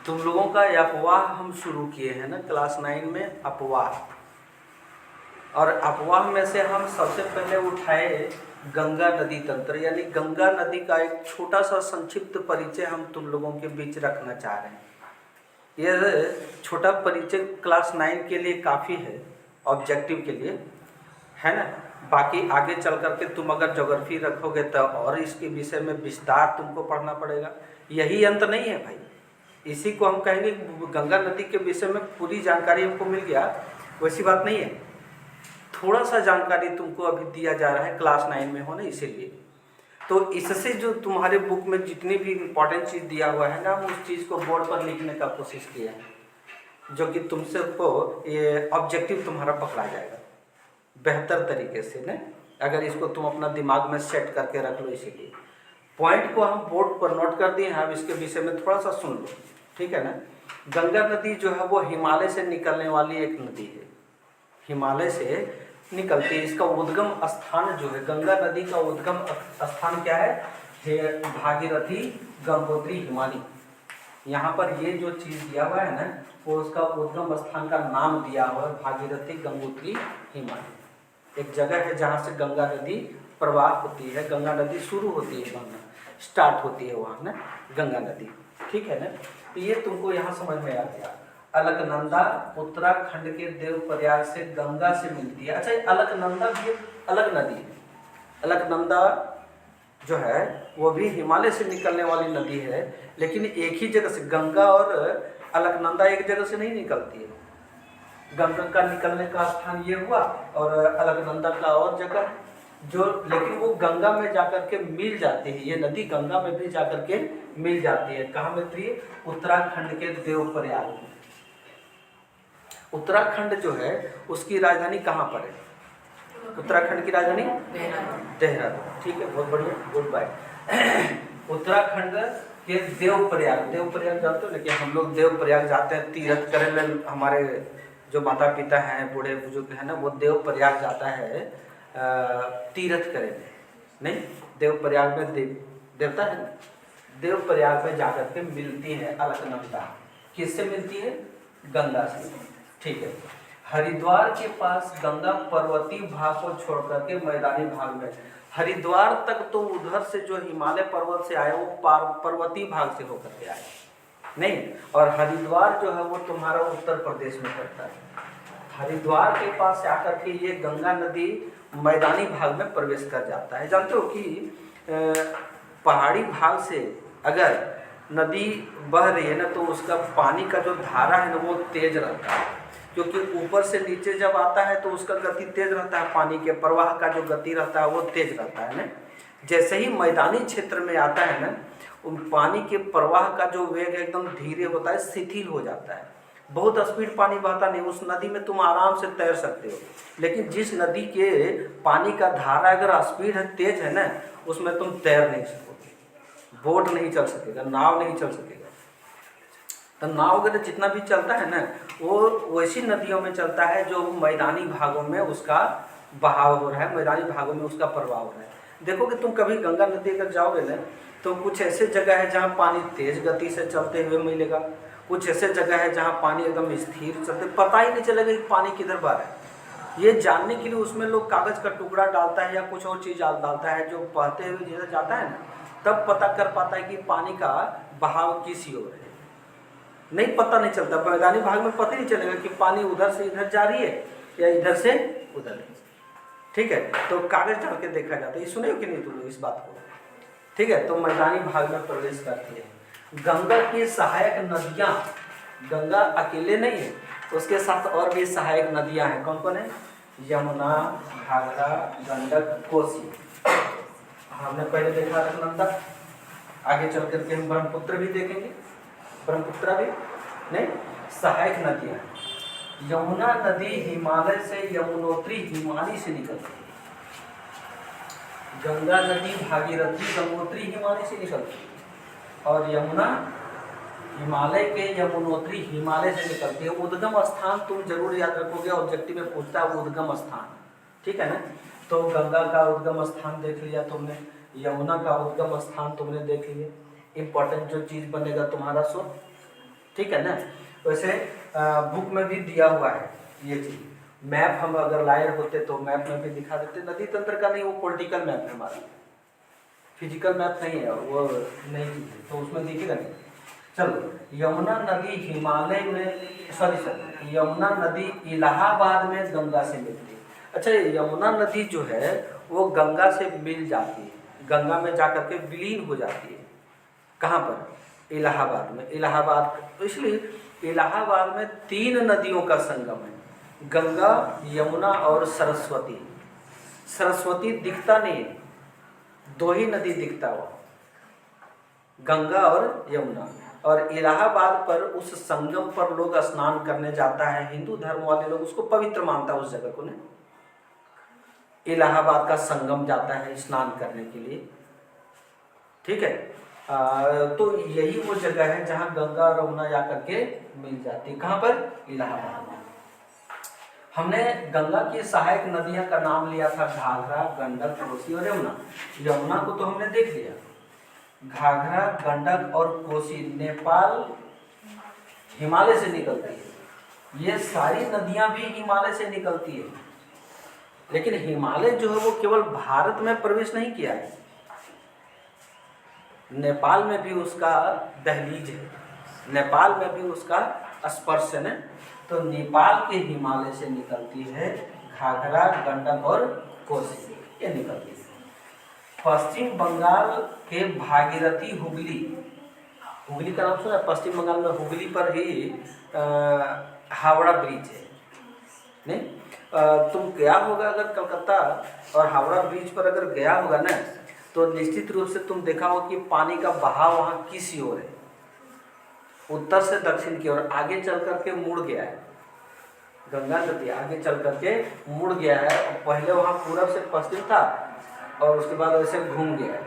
तुम लोगों का अपवाह हम शुरू किए हैं ना क्लास 9 में, अपवाह। और अपवाह में से हम सबसे पहले उठाए गंगा नदी तंत्र, यानी गंगा नदी का एक छोटा सा संक्षिप्त परिचय हम तुम लोगों के बीच रखना चाह रहे हैं। यह छोटा परिचय क्लास 9 के लिए काफ़ी है, ऑब्जेक्टिव के लिए, है ना। बाकी आगे चल करके तुम अगर ज्योग्राफी रखोगे तो और इसके विषय में विस्तार तुमको पढ़ना पड़ेगा। यही अंत नहीं है भाई, इसी को हम कहेंगे गंगा नदी के विषय में पूरी जानकारी हमको मिल गया, वैसी बात नहीं है। थोड़ा सा जानकारी तुमको अभी दिया जा रहा है क्लास 9 में हो ना, इसीलिए। तो इससे जो तुम्हारे बुक में जितनी भी इम्पोर्टेंट चीज़ दिया हुआ है ना, हम उस चीज़ को बोर्ड पर लिखने का कोशिश किया है, जो कि तुमसे को ये ऑब्जेक्टिव तुम्हारा पकड़ा जाएगा बेहतर तरीके से ना, अगर इसको तुम अपना दिमाग में सेट करके रख लो। इसीलिए पॉइंट को हम बोर्ड पर नोट कर दिए हैं, अब इसके विषय में थोड़ा सा सुन लो, ठीक है ना। गंगा नदी जो है वो हिमालय से निकलने वाली एक नदी है, हिमालय से निकलती है। इसका उद्गम स्थान जो है, गंगा नदी का उद्गम स्थान क्या है? भागीरथी, गंगोत्री, हिमानी। यहाँ पर ये जो चीज़ दिया हुआ है ना, वो उसका उद्गम स्थान का नाम दिया हुआ है, भागीरथी, गंगोत्री, हिमानी। एक जगह है जहाँ से गंगा नदी प्रवाह होती है, गंगा नदी शुरू होती है, वहाँ स्टार्ट होती है वहाँ ना गंगा नदी, ठीक है ना। तो ये तुमको यहाँ समझ में आ गया। अलकनंदा उत्तराखंड के देवप्रयाग से गंगा से मिलती है। अच्छा, अलकनंदा भी एक अलग नदी है। अलकनंदा जो है वो भी हिमालय से निकलने वाली नदी है, लेकिन एक ही जगह से, गंगा और अलकनंदा एक जगह से नहीं निकलती है। गंगा का निकलने का स्थान ये हुआ और अलकनंदा का और जगह जो, लेकिन वो गंगा में जाकर के मिल जाती है। ये नदी गंगा में भी जाकर के मिल जाती है। कहाँ मिलती है? उत्तराखंड के देवप्रयाग में। उत्तराखंड जो है उसकी राजधानी कहाँ पर है? उत्तराखंड की राजधानी देहरादून, ठीक है, बहुत बढ़िया, गुड बाय। उत्तराखंड के देवप्रयाग, देवप्रयाग जानते हो, लेकिन हम लोग देवप्रयाग जाते हैं तीर्थ करने। हमारे जो माता पिता हैं, बूढ़े बुजुर्ग हैं ना, वो देवप्रयाग जाता है तीर्थ करने। नहीं, देवप्रयाग में देवता है ना, देवप्रयाग में जाकर के मिलती है अलकनंदा। किससे मिलती है? गंगा से, ठीक है। हरिद्वार के पास गंगा पर्वतीय भाग को छोड़ करके मैदानी भाग में, हरिद्वार तक तो उधर से जो हिमालय पर्वत से आए वो पर्वतीय भाग से होकर के आए नहीं, और हरिद्वार जो है वो तुम्हारा उत्तर प्रदेश में पड़ता है। हरिद्वार के पास से आकर के ये गंगा नदी मैदानी भाग में प्रवेश कर जाता है। जानते हो कि पहाड़ी भाग से अगर नदी बह रही है ना, तो उसका पानी का जो धारा है ना वो तेज रहता है, क्योंकि ऊपर से नीचे जब आता है तो उसका गति तेज रहता है, पानी के प्रवाह का जो गति रहता है वो तेज रहता है ना। जैसे ही मैदानी क्षेत्र में आता है ना, उन पानी के प्रवाह का जो वेग एकदम धीरे होता है, शिथिल हो जाता है। बहुत स्पीड पानी बहता नहीं, उस नदी में तुम आराम से तैर सकते हो। लेकिन जिस नदी के पानी का धारा अगर स्पीड है, तेज है ना, उसमें तुम तैर नहीं सकोगे, बोट नहीं चल सकेगा, नाव नहीं चल सकेगा। तो नाव वगैरह जितना भी चलता है ना, वो वैसी नदियों में चलता है जो मैदानी भागों में उसका बहाव हो रहा है, मैदानी भागों में उसका प्रवाह हो रहा है। देखोगे तुम कभी गंगा नदी अगर जाओगे ना, तो कुछ ऐसे जगह है जहाँ पानी तेज गति से चलते हुए मिलेगा, कुछ ऐसे जगह है जहाँ पानी एकदम स्थिर चलते, पता ही नहीं चलेगा कि पानी किधर बह रहा है। ये जानने के लिए उसमें लोग कागज़ का टुकड़ा डालता है या कुछ और चीज़ डालता है, जो बहते हुए जैसे जाता है ना, तब पता कर पाता है कि पानी का बहाव किस ओर है। नहीं, पता नहीं चलता, मैदानी भाग में पता नहीं चलेगा कि पानी उधर से इधर जा रही है या इधर से उधर, ठीक है। तो कागज डाल के देखा जाता है। ये सुने हो कि नहीं तुम लोग इस बात को? ठीक है, तो मैदानी भाग में प्रवेश करती है। गंगा की सहायक नदियाँ, गंगा अकेले नहीं है, उसके साथ और भी सहायक नदियाँ हैं। कौन कौन है? यमुना, घाघरा, गंडक, कोसी। हमने पहले देखा अलकनंदा, आगे चल करके हम ब्रह्मपुत्र भी देखेंगे, ब्रह्मपुत्र भी नहीं, सहायक नदियाँ। यमुना नदी हिमालय से यमुनोत्री, हिमानी से निकलती है। गंगा नदी भागीरथी, गंगोत्री, हिमानी से निकलती है, और यमुना हिमालय के यमुनोत्री, हिमालय से निकलती है। उद्गम स्थान तुम जरूर याद रखोगे, ऑब्जेक्टिव में पूछता है उद्गम स्थान, ठीक है ना। तो गंगा का उद्गम स्थान देख लिया तुमने, यमुना का उद्गम स्थान तुमने देख लिया। इंपॉर्टेंट जो चीज़ बनेगा तुम्हारा सो ठीक है ना। वैसे बुक में भी दिया हुआ है ये चीज़, मैप हम अगर लाए होते तो मैप में भी दिखा देते। नदी तंत्र का नहीं, वो पॉलिटिकल मैप है हमारा, फिजिकल मैप नहीं है वो, नहीं चीज़ है तो उसमें दिखेगा नहीं। चलो, यमुना नदी हिमालय में, सॉरी यमुना नदी इलाहाबाद में गंगा से मिलती है। अच्छा, यमुना नदी जो है वो गंगा से मिल जाती है, गंगा में जाकर के विलीन हो जाती है। कहाँ पर? इलाहाबाद में। इलाहाबाद तो इसलिए इलाहाबाद में 3 नदियों का संगम है, गंगा, यमुना और सरस्वती। सरस्वती दिखता नहीं है, 2 ही नदी दिखता हुआ, गंगा और यमुना। और इलाहाबाद पर उस संगम पर लोग स्नान करने जाता है, हिंदू धर्म वाले लोग उसको पवित्र मानता है उस जगह को ना। इलाहाबाद का संगम जाता है स्नान करने के लिए, ठीक है। तो यही वो जगह है जहाँ गंगा और यमुना जाकर के मिल जाती है। कहाँ पर? इलाहाबाद में। हमने गंगा की सहायक नदियां का नाम लिया था घाघरा, गंडक, कोसी और यमुना। यमुना को तो हमने देख लिया। घाघरा, गंडक और कोसी नेपाल हिमालय से निकलती है। ये सारी नदियां भी हिमालय से निकलती है, लेकिन हिमालय जो है वो केवल भारत में प्रवेश नहीं किया है, नेपाल में भी उसका दहलीज है, नेपाल में भी उसका स्पर्श है ना। तो नेपाल के हिमालय से निकलती है घाघरा, गंडक और कोसी, ये निकलती है। पश्चिम बंगाल के भागीरथी, हुगली, हुगली का नाम सुना है? पश्चिम बंगाल में हुगली पर ही हावड़ा ब्रिज है, नहीं? तुम गया होगा अगर कलकत्ता और हावड़ा ब्रिज पर अगर गया होगा ना, तो निश्चित रूप से तुम देखा होगा कि पानी का बहाव वहाँ किस ओर है, उत्तर से दक्षिण की ओर आगे चल करके मुड़ गया है। गंगा नदी आगे चल करके मुड़ गया है, और पहले वहाँ पूरब से पश्चिम था और उसके बाद वैसे घूम गया है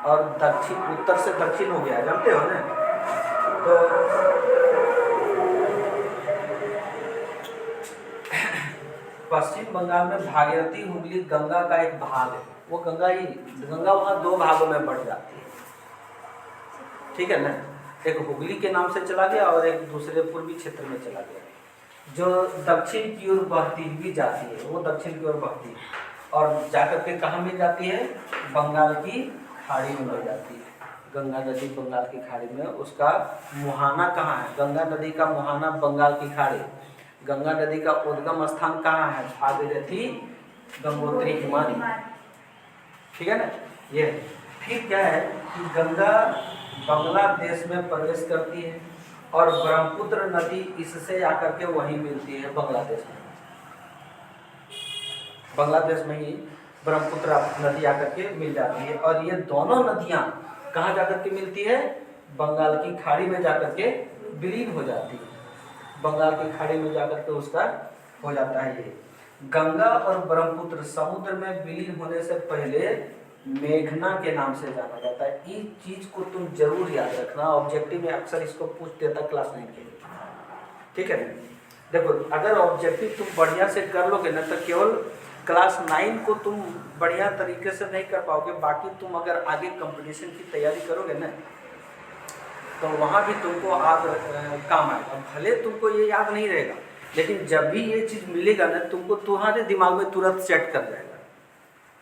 और दक्षिण, उत्तर से दक्षिण हो गया है, जानते हो ना। तो पश्चिम बंगाल में भागीरथी, हुगली गंगा का एक भाग है। वो गंगा वहाँ 2 भागों में बढ़ जाती है, ठीक है ना। एक हुगली के नाम से चला गया और एक दूसरे पूर्वी क्षेत्र में चला गया। जो दक्षिण की ओर बहती भी जाती है, वो दक्षिण की ओर बहती है और जाकर के कहाँ मिल जाती है? बंगाल की खाड़ी में मिल जाती है। गंगा नदी बंगाल की खाड़ी में, उसका मुहाना कहाँ है? गंगा नदी का मुहाना बंगाल की खाड़ी। गंगा नदी का उद्गम स्थान कहाँ है? भागीरथी, गंगोत्री, हिमानी, ठीक है ना। ये फिर क्या है कि गंगा बांग्लादेश में प्रवेश करती है और ब्रह्मपुत्र नदी इससे आकर के वहीं मिलती है बांग्लादेश में। बांग्लादेश में ही ब्रह्मपुत्र नदी आकर के मिल जाती है और ये दोनों नदियाँ कहाँ जाकर के मिलती है? बंगाल की खाड़ी में जाकर के विलीन हो जाती है। बंगाल की खाड़ी में जाकर के उसका हो जाता है ये। गंगा और ब्रह्मपुत्र समुद्र में विलीन होने से पहले मेघना के नाम से जाना जाता है। इस चीज को तुम जरूर याद रखना, ऑब्जेक्टिव में अक्सर इसको पूछ देता क्लास 9 के लिए, ठीक है। देखो, अगर ऑब्जेक्टिव तुम बढ़िया से कर लोगे ना, तो केवल क्लास 9 को तुम बढ़िया तरीके से नहीं कर पाओगे, बाकी तुम अगर आगे कंपटीशन की तैयारी करोगे ना, तो वहाँ भी तुमको काम आएगा। भले तुमको ये याद नहीं रहेगा, लेकिन जब भी ये चीज़ मिलेगा ना, तुमको तुम्हारे दिमाग में तुरंत सेट कर जाएगा,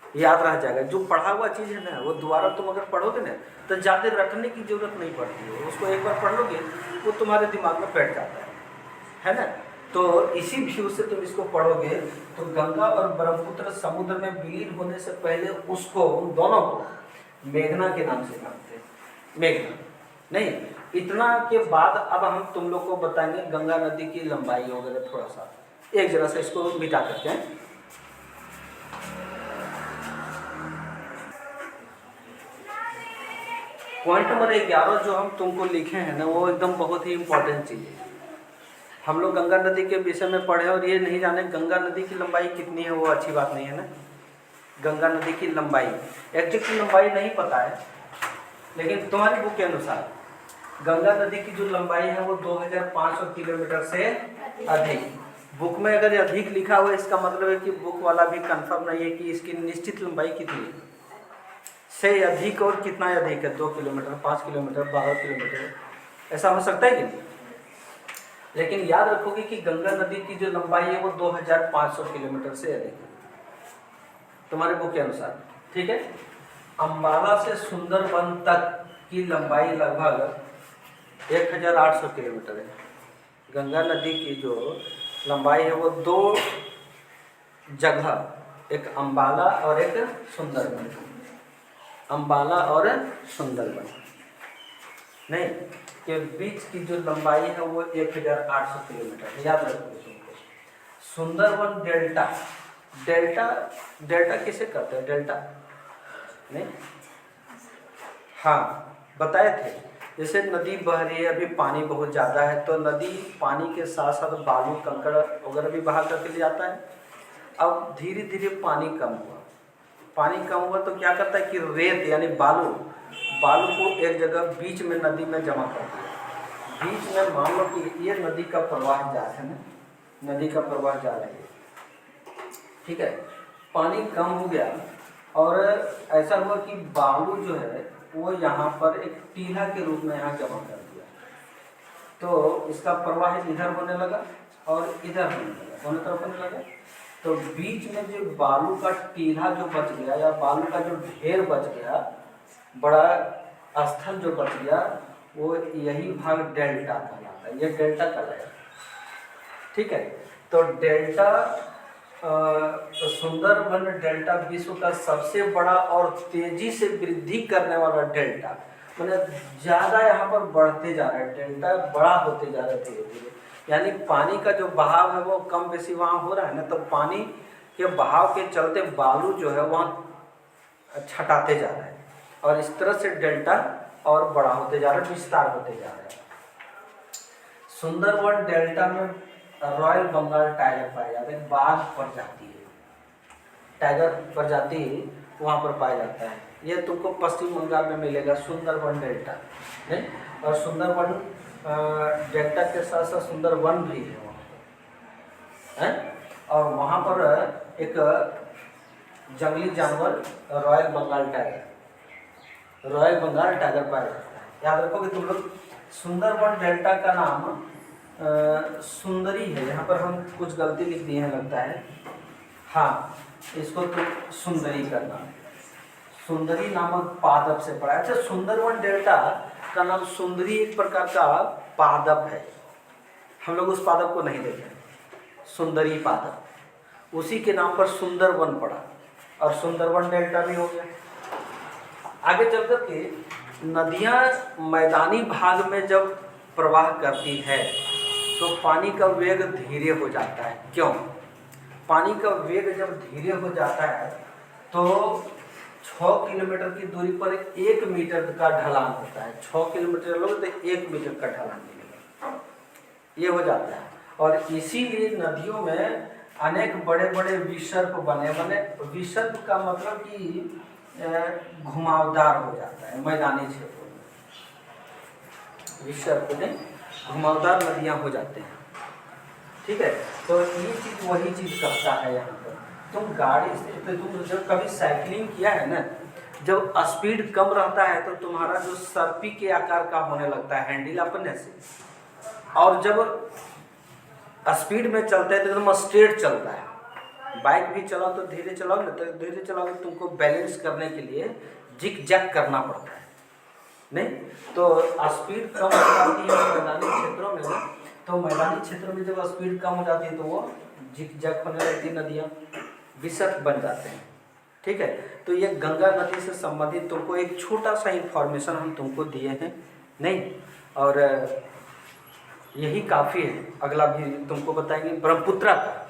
याद रह जाएगा। जो पढ़ा हुआ चीज़ है ना, वो दोबारा तुम अगर पढ़ोगे ना, तो ज़्यादा रटने की जरूरत नहीं पड़ती है। उसको एक बार पढ़ लोगे, वो तुम्हारे दिमाग में बैठ जाता है ना। तो इसी व्यू से तुम इसको पढ़ोगे तो गंगा और ब्रह्मपुत्र समुद्र में विलीन होने से पहले उसको, उन दोनों को मेघना के नाम से जानते हैं। मेघना नहीं, इतना के बाद अब हम तुम लोग को बताएंगे गंगा नदी की लंबाई वगैरह थोड़ा सा, एक जरा सा इसको मिटा करते हैं। पॉइंट नंबर 11 जो हम तुमको लिखे हैं ना, वो एकदम बहुत ही इम्पोर्टेंट चीज़ है। हम लोग गंगा नदी के विषय में पढ़े और ये नहीं जाने गंगा नदी की लंबाई कितनी है, वो अच्छी बात नहीं है ना। गंगा नदी की लंबाई, एग्जैक्ट लंबाई नहीं पता है, लेकिन तुम्हारी बुक के अनुसार गंगा नदी की जो लंबाई है वो 2500 किलोमीटर से अधिक। बुक में अगर अधिक लिखा हुआ है, इसका मतलब है कि बुक वाला भी कंफर्म नहीं है कि इसकी निश्चित लंबाई कितनी है, से अधिक और कितना अधिक है, 2 किलोमीटर, 5 किलोमीटर, 12 किलोमीटर, ऐसा हो सकता है कि नहीं? लेकिन याद रखोगे कि गंगा नदी की जो लंबाई है वो 2500 किलोमीटर से अधिक है तुम्हारे बुक के अनुसार, ठीक है। अंबाला से सुंदरबन तक की लंबाई लगभग 1800 किलोमीटर है। गंगा नदी की जो लंबाई है वो 2 जगह, एक अंबाला और एक सुंदरबन, अंबाला और सुंदरबन नहीं के बीच की जो लंबाई है वो 1800 किलोमीटर, याद रखोगे तुमको। सुंदरबन डेल्टा, डेल्टा किसे कहते हैं? डेल्टा नहीं, हाँ बताए थे। जैसे नदी बह रही है, अभी पानी बहुत ज़्यादा है, तो नदी पानी के साथ साथ बालू कंकड़ वगैरह भी बहा करके ले जाता है। अब धीरे धीरे पानी कम हुआ तो क्या करता है कि रेत यानी बालू को एक जगह बीच में नदी में जमा कर दिया। बीच में मान लो कि ये नदी का प्रवाह जा रहा है ना, नदी का प्रवाह जा रहा है, ठीक है। पानी कम हो गया और ऐसा हुआ कि बालू जो है वो यहाँ पर एक टीला के रूप में यहाँ जमा कर दिया, तो इसका प्रवाह इधर होने लगा और इधर होने लगा, दोनों तरफ होने लगा। तो बीच में जो बालू का टीला जो बच गया या बालू का जो ढेर बच गया, बड़ा स्थल जो बच गया, वो यही भाग डेल्टा कहलाता है। ये डेल्टा कहलाएगा, ठीक है। तो डेल्टा सुंदरबन डेल्टा विश्व का सबसे बड़ा और तेजी से वृद्धि करने वाला डेल्टा, मतलब ज़्यादा यहाँ पर बढ़ते जा रहा है, डेल्टा बड़ा होते जा रहा है धीरे धीरे। यानी पानी का जो बहाव है वो कम बेसी वहाँ हो रहा है ना, तो पानी के बहाव के चलते बालू जो है वहाँ छटाते जा रहा है और इस तरह से डेल्टा और बड़ा होते जा रहा है, विस्तार होते जा रहा है। सुंदरबन डेल्टा में रॉयल बंगाल टाइगर पाया जाता है, बाघ प्रजाति है, टाइगर प्रजाति वहाँ पर पाया जाता है। ये तुमको पश्चिम बंगाल में मिलेगा सुंदरबन डेल्टा नहीं, और सुंदरबन डेल्टा के साथ साथ सुंदरबन भी है वहाँ पर है। और वहाँ पर एक जंगली जानवर रॉयल बंगाल टाइगर पाया जाता है। याद रखोगे तुम लोग। सुंदरबन डेल्टा का नाम सुंदरी है, यहाँ पर हम कुछ गलती लिख दिए हैं लगता है, हाँ इसको तो सुंदरी करना, सुंदरी नामक पादप से पड़ा है। अच्छा, सुंदरबन डेल्टा का नाम सुंदरी एक प्रकार का पादप है, हम लोग उस पादप को नहीं देते, सुंदरी पादप, उसी के नाम पर सुंदरबन पड़ा और सुंदरबन डेल्टा भी हो गया। आगे चल कर के नदियाँ मैदानी भाग में जब प्रवाह करती है तो पानी का वेग धीरे हो जाता है। क्यों? पानी का वेग जब धीरे हो जाता है तो 6 किलोमीटर की दूरी पर 1 मीटर का ढलान होता है। 6 किलोमीटर लोगे तो 1 मीटर का ढलान मिलेगा, ये हो जाता है। और इसीलिए नदियों में अनेक बड़े बड़े विसर्प बने। विसर्प का मतलब कि घुमावदार हो जाता है मैदानी क्षेत्रों में, विसर्प में घुमावदार नदियाँ हो जाते हैं, ठीक है। तो ये चीज़ वही चीज़ करता है यहाँ पर। तुम गाड़ी से तुम जब कभी साइकिलिंग किया है ना, जब स्पीड कम रहता है तो तुम्हारा जो सर्पी के आकार का होने लगता है हैंडल अपने से, और जब स्पीड में चलते हैं तो एकदम स्ट्रेट चलता है। बाइक भी चलाओ तो धीरे चलाओ ना, तो धीरे चलाओ तुमको बैलेंस करने के लिए जिग जैग करना पड़ता है नहीं, तो स्पीड कम हो जाती है मैदानी क्षेत्रों में। तो मैदानी क्षेत्रों में जब स्पीड कम हो जाती है तो वो जिग जैग होने लगती नदियाँ, विसर्प बन जाते हैं, ठीक है। तो ये गंगा नदी से संबंधित तुमको एक छोटा सा इंफॉर्मेशन हम तुमको दिए हैं नहीं, और यही काफ़ी है। अगला भी तुमको बताएंगे ब्रह्मपुत्रा का।